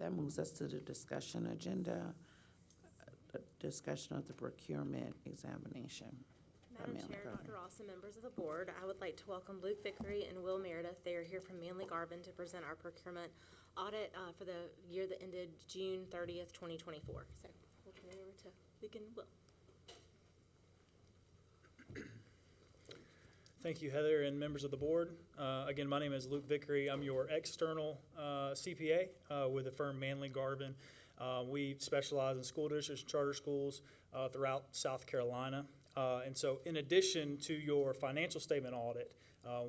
That moves us to the discussion agenda, discussion of the procurement examination. Madam Chair, Dr. Ross, and members of the board, I would like to welcome Luke Vickery and Will Meredith. They are here from Manley Garvin to present our procurement audit for the year that ended June 30th, 2024. So we'll turn it over to Luke and Will. Thank you, Heather, and members of the board. Again, my name is Luke Vickery. I'm your external CPA with the firm Manley Garvin. We specialize in school districts and charter schools throughout South Carolina. And so in addition to your financial statement audit,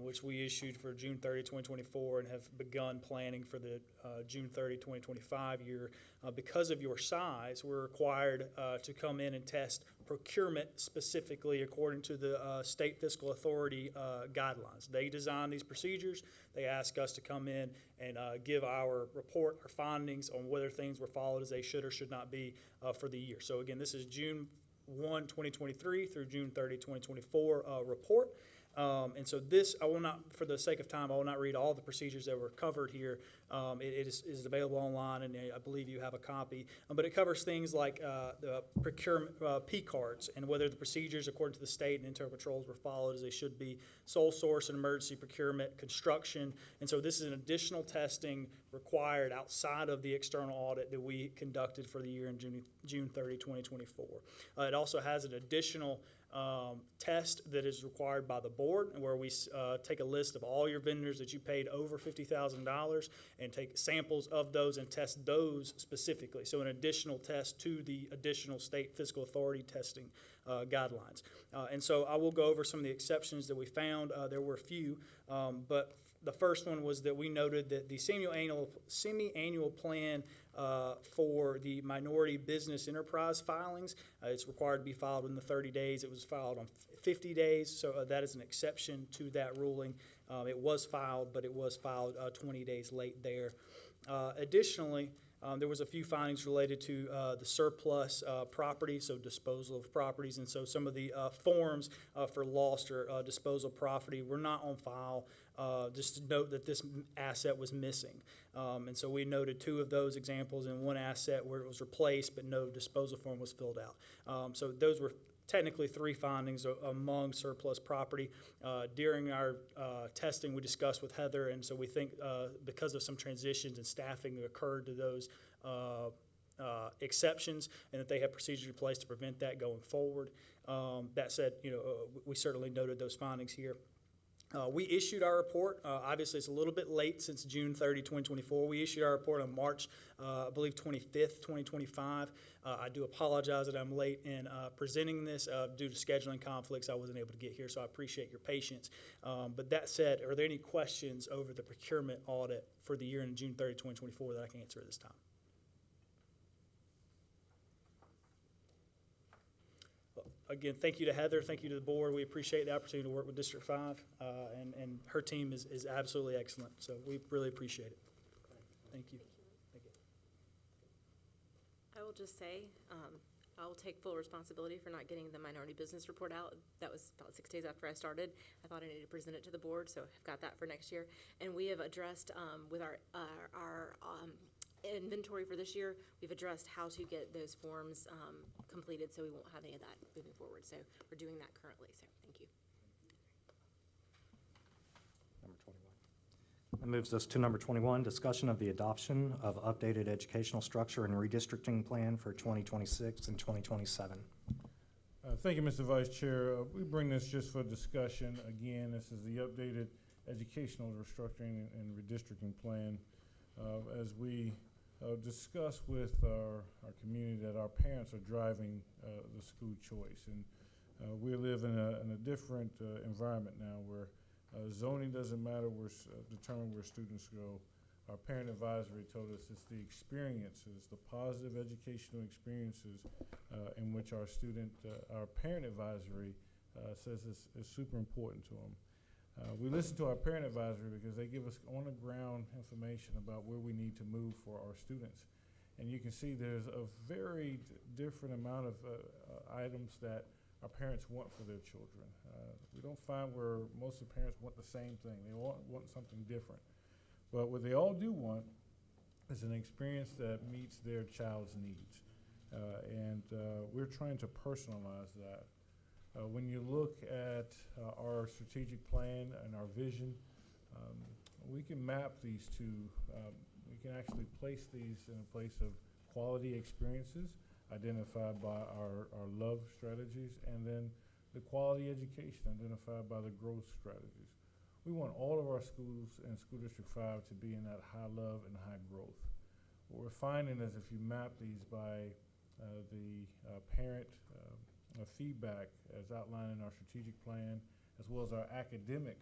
which we issued for June 30, 2024, and have begun planning for the June 30, 2025 year, because of your size, we're required to come in and test procurement specifically according to the State Fiscal Authority guidelines. They design these procedures. They ask us to come in and give our report, our findings on whether things were followed as they should or should not be for the year. So again, this is June 1, 2023 through June 30, 2024 report. And so this, I will not, for the sake of time, I will not read all the procedures that were covered here. It is available online, and I believe you have a copy. But it covers things like the procurement P cards and whether the procedures according to the state and internal controls were followed as they should be, sole source and emergency procurement, construction. And so this is an additional testing required outside of the external audit that we conducted for the year in June 30, 2024. It also has an additional test that is required by the board, where we take a list of all your vendors that you paid over $50,000 and take samples of those and test those specifically. So an additional test to the additional state fiscal authority testing guidelines. And so I will go over some of the exceptions that we found. There were a few, but the first one was that we noted that the semi-annual plan for the minority business enterprise filings, it's required to be filed within the 30 days. It was filed on 50 days, so that is an exception to that ruling. It was filed, but it was filed 20 days late there. Additionally, there was a few findings related to the surplus property, so disposal of properties, and so some of the forms for lost or disposal property were not on file. Just to note that this asset was missing. And so we noted two of those examples in one asset where it was replaced, but no disposal form was filled out. So those were technically three findings among surplus property. During our testing, we discussed with Heather, and so we think because of some transitions and staffing that occurred to those exceptions, and that they have procedures in place to prevent that going forward. That said, we certainly noted those findings here. We issued our report. Obviously, it's a little bit late since June 30, 2024. We issued our report on March, I believe, 25th, 2025. I do apologize that I'm late in presenting this due to scheduling conflicts. I wasn't able to get here, so I appreciate your patience. But that said, are there any questions over the procurement audit for the year ending June 30, 2024 that I can answer at this time? Again, thank you to Heather. Thank you to the board. We appreciate the opportunity to work with District 5, and her team is absolutely excellent. So we really appreciate it. Thank you. Thank you. I will just say I will take full responsibility for not getting the minority business report out. That was about 6 days after I started. I thought I needed to present it to the board, so I've got that for next year. And we have addressed with our inventory for this year, we've addressed how to get those forms completed, so we won't have any of that moving forward. So we're doing that currently, so thank you. Number 21. That moves us to number 21, discussion of the adoption of updated educational structure and redistricting plan for 2026 and 2027. Thank you, Mr. Vice Chair. We bring this just for discussion. Again, this is the updated educational restructuring and redistricting plan. As we discuss with our community that our parents are driving the school choice, and we live in a different environment now where zoning doesn't matter, determine where students go. Our parent advisory told us it's the experiences, the positive educational experiences in which our parent advisory says is super important to them. We listen to our parent advisory because they give us on-the-ground information about where we need to move for our students. And you can see there's a very different amount of items that our parents want for their children. We don't find where most of the parents want the same thing. They want something different. But what they all do want is an experience that meets their child's needs. We're trying to personalize that. When you look at our strategic plan and our vision, we can map these two. We can actually place these in a place of quality experiences identified by our love strategies, and then the quality education identified by the growth strategies. We want all of our schools in School District 5 to be in that high love and high growth. What we're finding is if you map these by the parent feedback as outlined in our strategic plan, as well as our academic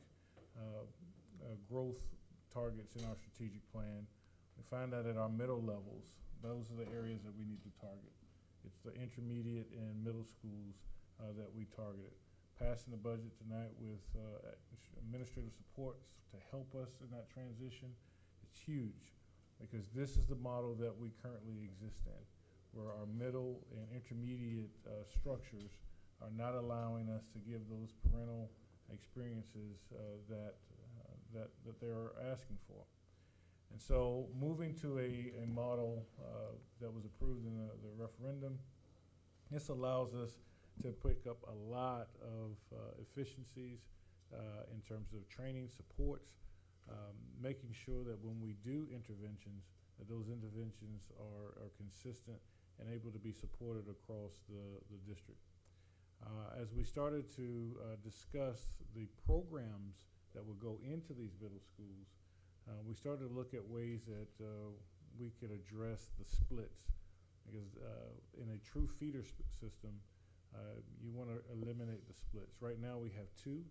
growth targets in our strategic plan, we find that at our middle levels, those are the areas that we need to target. It's the intermediate and middle schools that we targeted. Passing the budget tonight with administrative supports to help us in that transition, it's huge, because this is the model that we currently exist in, where our middle and intermediate structures are not allowing us to give those parental experiences that they're asking for. And so moving to a model that was approved in the referendum, this allows us to pick up a lot of efficiencies in terms of training supports, making sure that when we do interventions, that those interventions are consistent and able to be supported across the district. As we started to discuss the programs that will go into these middle schools, we started to look at ways that we could address the splits, because in a true feeder system, you want to eliminate the splits. Right now we have two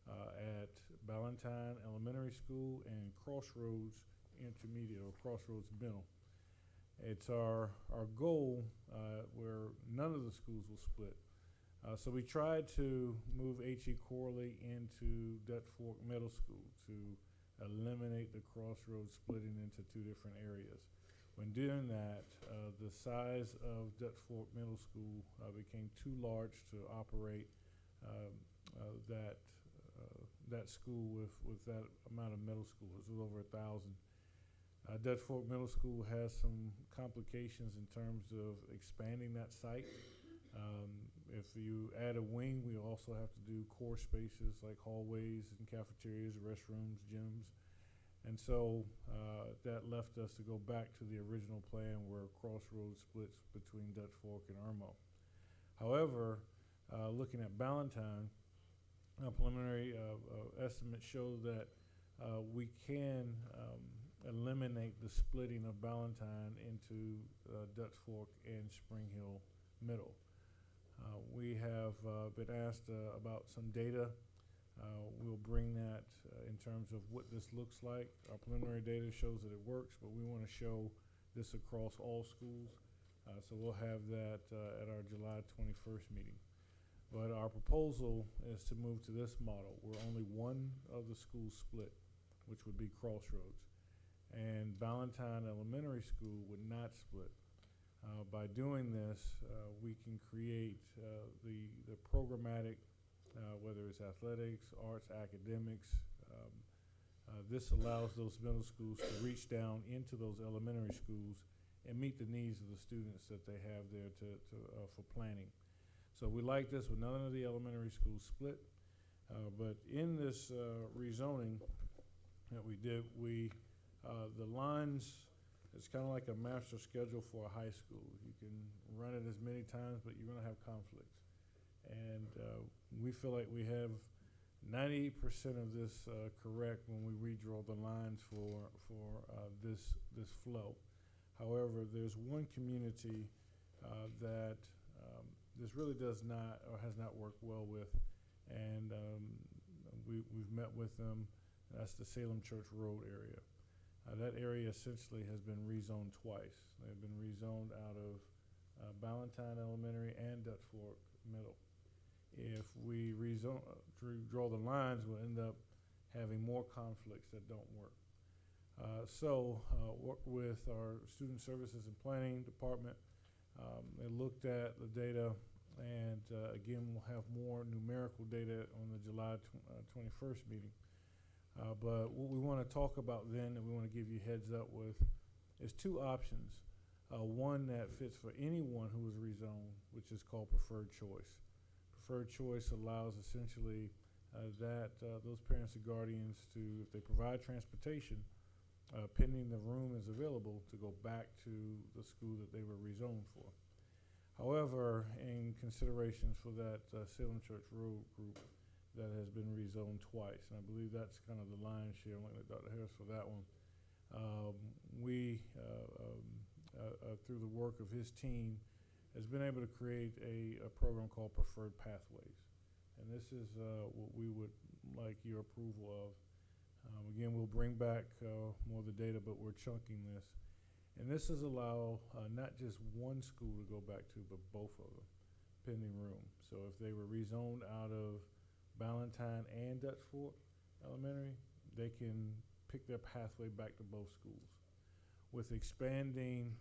at Ballantyne Elementary School and Crossroads Intermediate, or Crossroads Middle. It's our goal where none of the schools will split. So we tried to move H.E. Corley into Dutch Fork Middle School to eliminate the Crossroads splitting into two different areas. When doing that, the size of Dutch Fork Middle School became too large to operate that school with that amount of middle schoolers. It was over 1,000. Dutch Fork Middle School has some complications in terms of expanding that site. If you add a wing, we also have to do core spaces like hallways and cafeterias, restrooms, gyms. And so that left us to go back to the original plan where Crossroads splits between Dutch Fork and Irmo. However, looking at Ballantyne, preliminary estimates show that we can eliminate the splitting of Ballantyne into Dutch Fork and Spring Hill Middle. We have been asked about some data. We'll bring that in terms of what this looks like. Our preliminary data shows that it works, but we want to show this across all schools. So we'll have that at our July 21st meeting. But our proposal is to move to this model where only one of the schools split, which would be Crossroads. And Ballantyne Elementary School would not split. By doing this, we can create the programmatic, whether it's athletics, arts, academics. This allows those middle schools to reach down into those elementary schools and meet the needs of the students that they have there for planning. So we like this with none of the elementary schools split. But in this rezoning that we did, the lines, it's kind of like a master schedule for a high school. You can run it as many times, but you're going to have conflicts. And we feel like we have 98% of this correct when we redraw the lines for this flow. However, there's one community that this really does not or has not worked well with, and we've met with them. That's the Salem Church Road area. That area essentially has been rezoned twice. They've been rezoned out of Ballantyne Elementary and Dutch Fork Middle. If we draw the lines, we'll end up having more conflicts that don't work. Work with our Student Services and Planning Department. They looked at the data, and again, we'll have more numerical data on the July 21st meeting. But what we want to talk about then, and we want to give you heads up with, There's two options. One that fits for anyone who is rezoned, which is called preferred choice. Preferred choice allows essentially those parents or guardians to, if they provide transportation, pending the room is available, to go back to the school that they were rezoned for. However, in considerations for that Salem Church Road group that has been rezoned twice, and I believe that's kind of the lion's share, I'm looking at Dr. Harris for that one, through the work of his team, has been able to create a program called Preferred Pathways. And this is what we would like your approval of. Again, we'll bring back more of the data, but we're chunking this. And this is allow not just one school to go back to, but both of them, pending room. So if they were rezoned out of Ballantyne and Dutch Fork Elementary, they can pick their pathway back to both schools. With expanding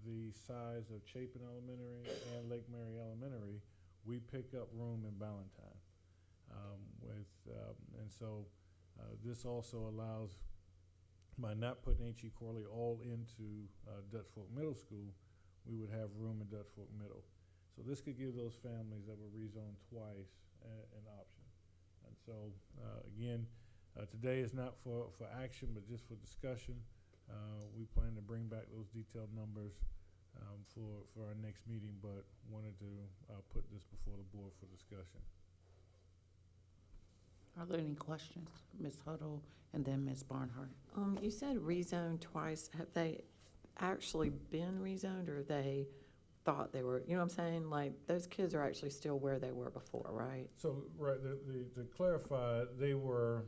the size of Chapin Elementary and Lake Mary Elementary, we pick up room in Ballantyne. This also allows, by not putting H.E. Corley all into Dutch Fork Middle School, we would have room in Dutch Fork Middle. So this could give those families that were rezoned twice an option. And so, again, today is not for action, but just for discussion. We plan to bring back those detailed numbers for our next meeting, but wanted to put this before the board for discussion. Are there any questions? Ms. Huddle and then Ms. Barnhart. You said rezoned twice. Have they actually been rezoned, or they thought they were, you know what I'm saying? Like, those kids are actually still where they were before, right? So, right, to clarify, they were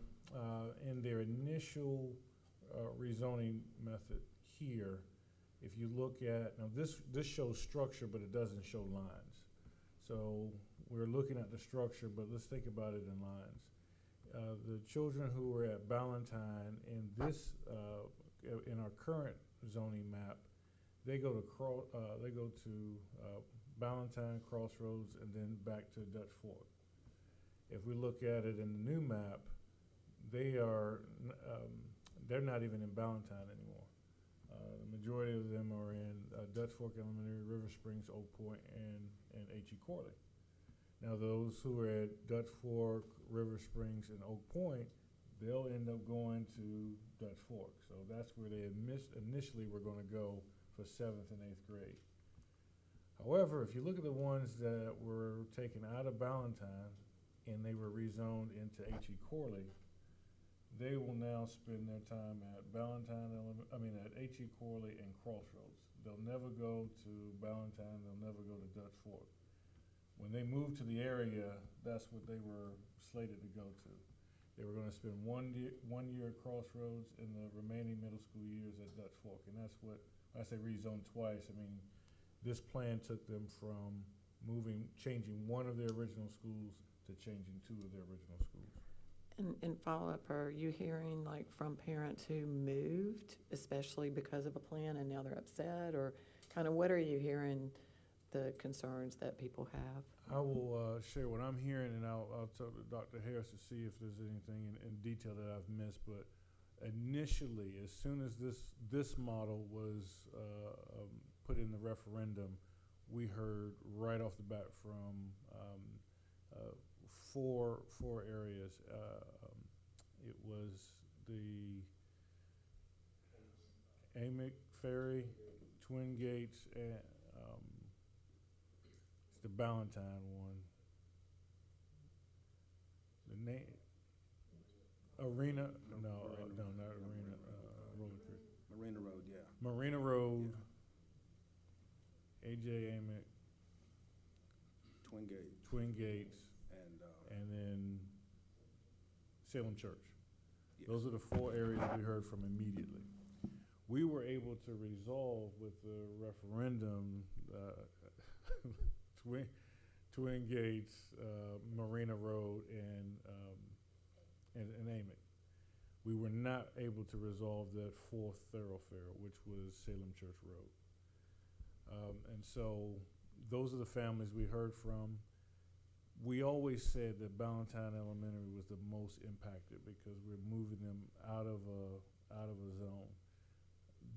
in their initial rezoning method here. If you look at, now this shows structure, but it doesn't show lines. So we're looking at the structure, but let's think about it in lines. The children who were at Ballantyne in this, in our current zoning map, they go to Ballantyne, Crossroads, and then back to Dutch Fork. If we look at it in the new map, they're not even in Ballantyne anymore. The majority of them are in Dutch Fork Elementary, River Springs, Oak Point, and H.E. Corley. Now, those who are at Dutch Fork, River Springs, and Oak Point, they'll end up going to Dutch Fork. So that's where they initially were going to go for 7th and 8th grade. However, if you look at the ones that were taken out of Ballantyne and they were rezoned into H.E. Corley, they will now spend their time at at H.E. Corley and Crossroads. They'll never go to Ballantyne, they'll never go to Dutch Fork. When they moved to the area, that's what they were slated to go to. They were gonna spend one year at Crossroads and the remaining middle school years at Dutch Fork. And that's what, I say rezoned twice, I mean, this plan took them from changing one of their original schools to changing two of their original schools. And follow-up, are you hearing like from parents who moved, especially because of a plan, and now they're upset, or kind of what are you hearing, the concerns that people have? I will share what I'm hearing, and I'll talk to Dr. Harris to see if there's anything in detail that I've missed. But initially, as soon as this model was put in the referendum, we heard right off the bat from four areas. It was the Amick Ferry, Twin Gates, and it's the Ballantyne one. The name Arena? No, not Arena. Roller Creek. Marina Road, yeah. Marina Road. AJ Amick, Twin Gates, and then Salem Church. yes. Those are the four areas we heard from immediately. We were able to resolve with the referendum Twin Gates, Marina Road, and Amick. We were not able to resolve that fourth thoroughfare, which was Salem Church Road. And so those are the families we heard from. We always said that Ballantyne Elementary was the most impacted because we're moving them out of a zone.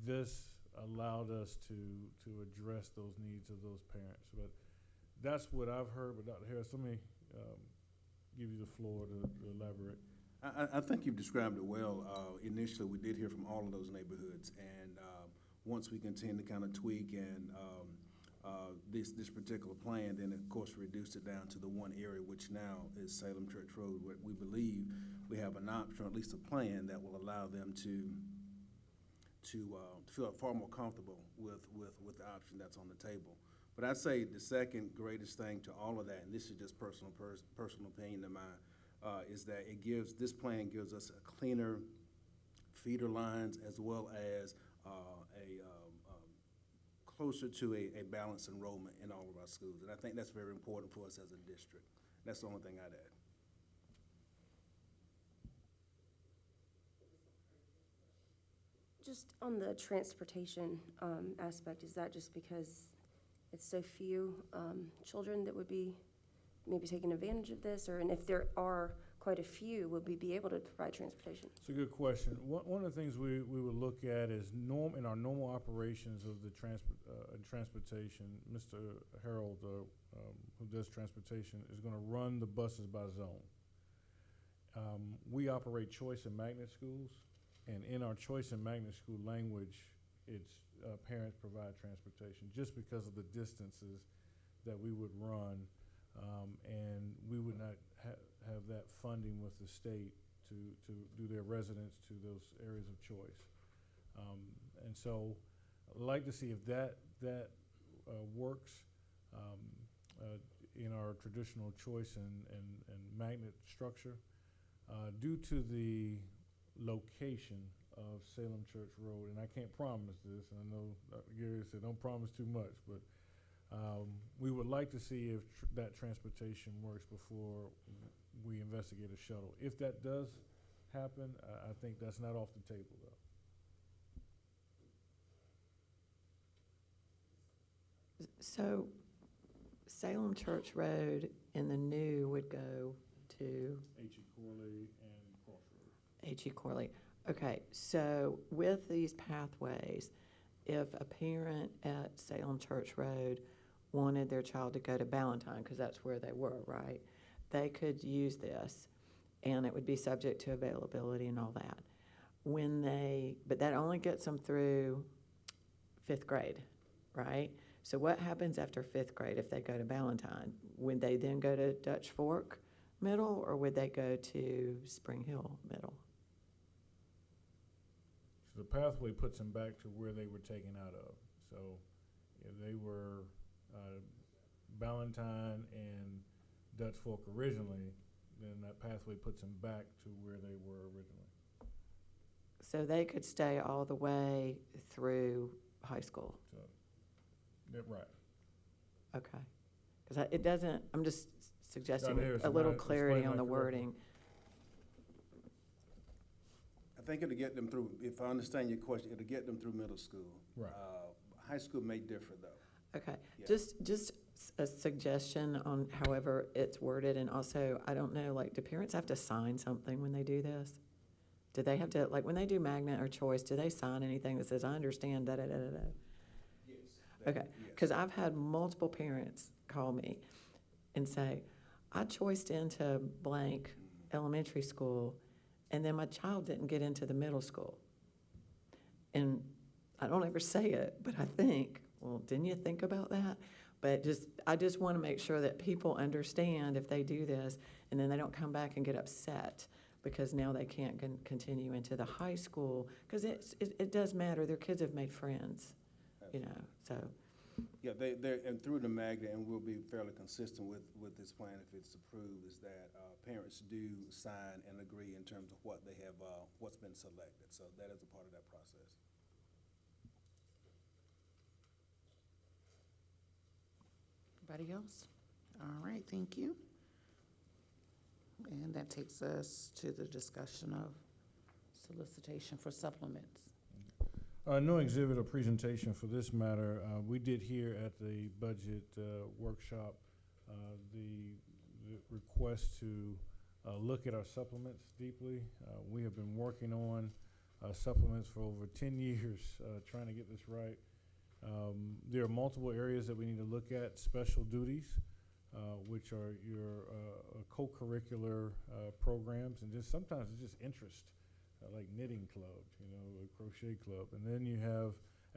This allowed us to address those needs of those parents. But that's what I've heard. But Dr. Harris, let me give you the floor to elaborate. I think you've described it well. Initially, we did hear from all of those neighborhoods, and once we continue to kind of tweak and this particular plan, then of course reduced it down to the one area, which now is Salem Church Road, where we believe we have an option, or at least a plan, that will allow them to feel far more comfortable with the option that's on the table. But I'd say the second greatest thing to all of that, and this is just personal opinion of mine, is that this plan gives us a cleaner feeder lines, as well as closer to a balanced enrollment in all of our schools. And I think that's very important for us as a district. That's the only thing I'd add. Just on the transportation aspect, is that just because it's so few children that would be maybe taking advantage of this? And if there are quite a few, would we be able to provide transportation? It's a good question. One of the things we would look at is in our normal operations of the transportation, Mr. Harold, who does transportation, is going to run the buses by zone. We operate choice and magnet schools, and in our choice and magnet school language, it's parents provide transportation just because of the distances that we would run, and we would not have that funding with the state to do their residents to those areas of choice. And so I'd like to see if that works in our traditional choice and magnet structure. Due to the location of Salem Church Road, and I can't promise this, and I know Dr. Gary said don't promise too much, but we would like to see if that transportation works before we investigate a shuttle. If that does happen, I think that's not off the table, though. So Salem Church Road in the new would go to H.E. Corley and Crossroads. H.E. Corley. Okay, so with these pathways, if a parent at Salem Church Road wanted their child to go to Ballantyne, because that's where they were, right? They could use this, and it would be subject to availability and all that. But that only gets them through 5th grade, right? So what happens after 5th grade if they go to Ballantyne? Would they then go to Dutch Fork Middle, or would they go to Spring Hill Middle? So the pathway puts them back to where they were taken out of. So if they were Ballantyne and Dutch Fork originally, then that pathway puts them back to where they were originally. So they could stay all the way through high school? So, yeah, right. Okay. Because it doesn't, I'm just suggesting Harris, a am little I clarity explaining on that the correctly? wording. I think it'll get them through, if I understand your question, it'll get them through middle school. Right. High school may differ, though. Okay, Yeah. just a suggestion on however it's worded, and also, I don't know, like, do parents have to sign something when they do this? Do they have to, like, when they do magnet or choice, do they sign anything that says, I understand, da-da-da-da-da? Yes. Okay, because I've had multiple parents call me and say, I choiced into blank elementary school, and then my child didn't get into the middle school. And I don't ever say it, but I think, well, didn't you think about that? But I just want to make sure that people understand if they do this, and then they don't come back and get upset because now they can't continue into the high school, because it does matter. Their kids have made friends, you know, so. Yeah, they're and through the magnet, and we'll be fairly consistent with this plan if it's approved, is that parents do sign and agree in terms of what they have, what's been selected. So that is a part of that process. Anybody else? All right, thank you. And that takes us to the discussion of solicitation for supplements. No exhibit or presentation for this matter. We did hear at the budget workshop the request to look at our supplements deeply. We have been working on supplements for over 10 years, trying to get this right. There are multiple areas that we need to look at. Special duties, which are your co-curricular programs, and just sometimes it's just interest, like knitting club, a crochet club. And then you have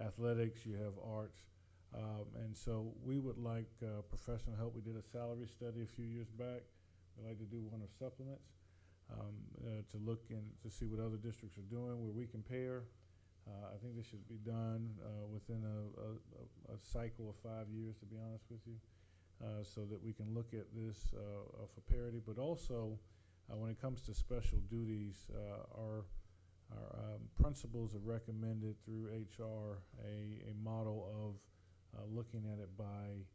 athletics, you have arts. And so we would like professional help. We did a salary study a few years back. We'd like to do one of supplements to look and to see what other districts are doing, where we compare. I think this should be done within a cycle of 5 years, to be honest with you, so that we can look at this for parity. But also, when it comes to special duties, our principals have recommended through HR a model of looking at it by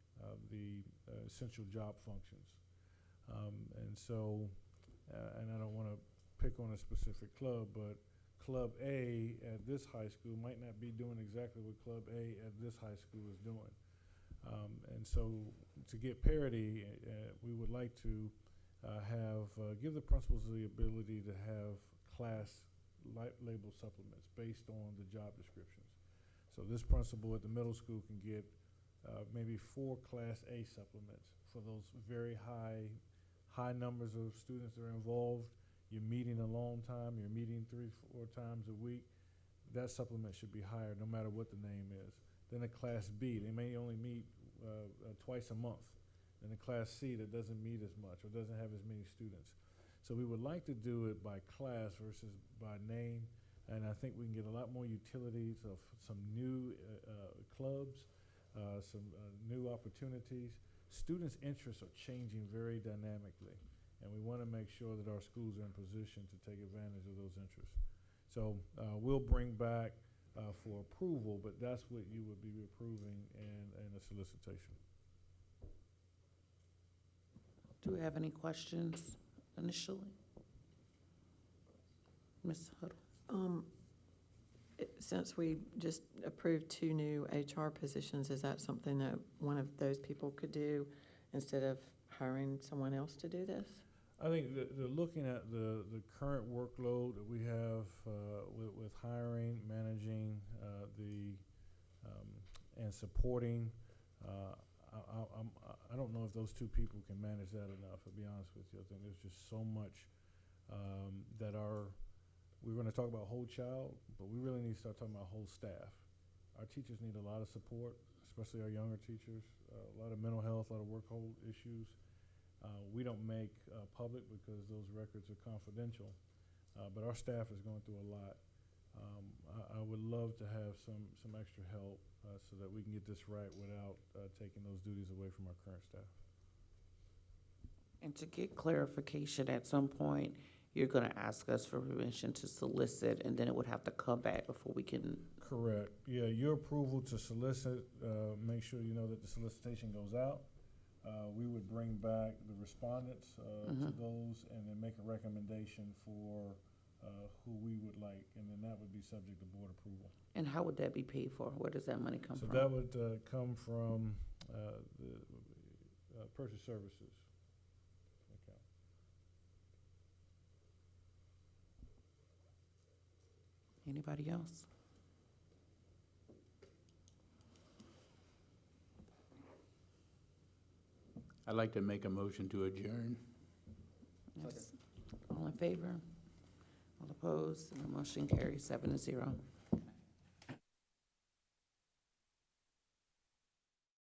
the essential job functions. And so, and I don't want to pick on a specific club, but Club A at this high school might not be doing exactly what Club A at this high school is doing. And so to get parity, we would like to give the principals the ability to have class label supplements based on the job descriptions. So this principal at the middle school can get maybe 4 Class A supplements for those very high numbers of students that are involved. You're meeting a long time, you're meeting 3-4 times a week. That supplement should be higher no matter what the name is. Then a Class B, they may only meet twice a month. And a Class C that doesn't meet as much or doesn't have as many students. So we would like to do it by class versus by name. And I think we can get a lot more utilities of some new clubs, some new opportunities. Students' interests are changing very dynamically, and we want to make sure that our schools are in position to take advantage of those interests. So we'll bring back for approval, but that's what you would be approving in a solicitation. Do we have any questions initially? Ms. Huddle? Since we just approved 2 new HR positions, is that something that one of those people could do instead of hiring someone else to do this? I think looking at the current workload that we have with hiring, managing and supporting, I don't know if those 2 people can manage that enough, to be honest with you. I think there's just so much we're going to talk about whole child, but we really need to start talking about whole staff. Our teachers need a lot of support, especially our younger teachers, a lot of mental health, a lot of workload issues. We don't make public because those records are confidential, but our staff is going through a lot. I would love to have some extra help so that we can get this right without taking those duties away from our current staff. And to get clarification, at some point, you're going to ask us for permission to solicit, and then it would have to come back before we can. Correct. Yeah, your approval to solicit, make sure you know that the solicitation goes out. We would bring back the respondents to those and then make a recommendation for who we would like, and then that would be subject to board approval. And how would that be paid for? Where does that money come from? So that would come from the purchase services account. Anybody else? I'd like to make a motion to adjourn. Yes. All in favor? All opposed? And the motion carries 7-0.